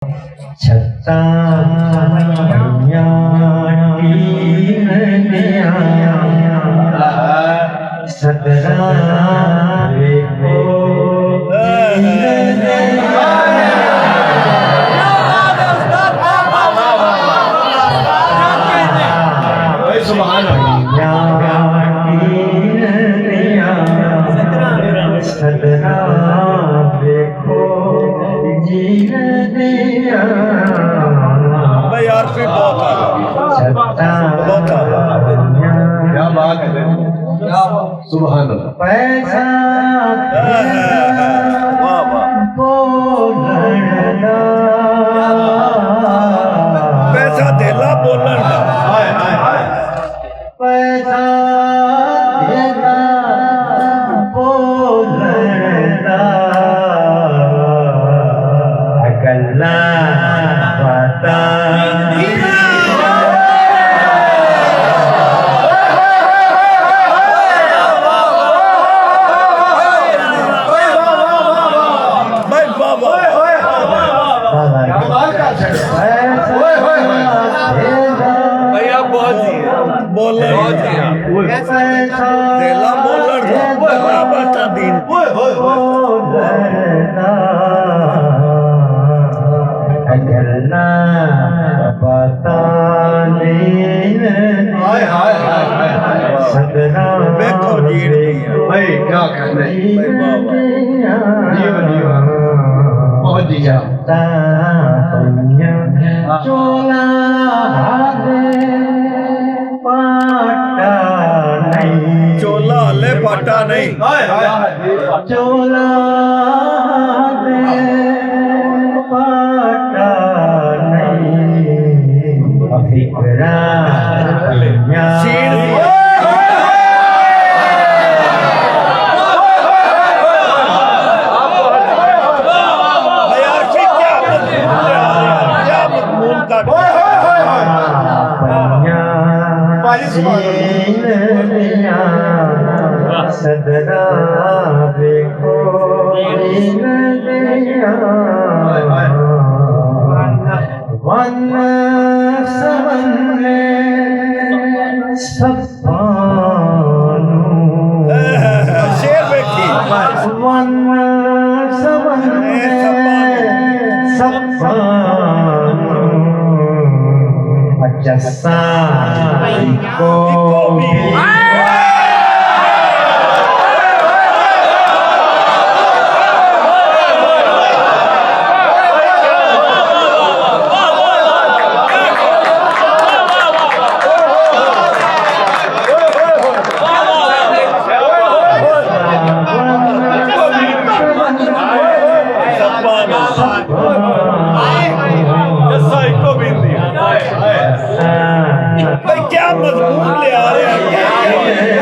छत्ता सदरा सदरा देखो जीन दिया भाई यार फिर बहुत क्या बात है सुभान अल्लाह पैसा वाह वाह पैसा देला बोलन दा हाय हाय हाय पैसा देला बोलन दा गल्ला पता देला बोलन बता दिन गल्ला पता हाय हाय हाय हाय सदरा देखो जीण दिया भाई क्या कहने भाई वाह बहुत दिया चोला पाटा नहीं चोला ले पाटा नहीं हाय हाय चोला पाटा नहीं फिकरा चीड़ सदरा देखो वन सवन सपानू शेर बैठी वन सवन सपानू जस्सा को क्या मजबूत ले आ रहे हैं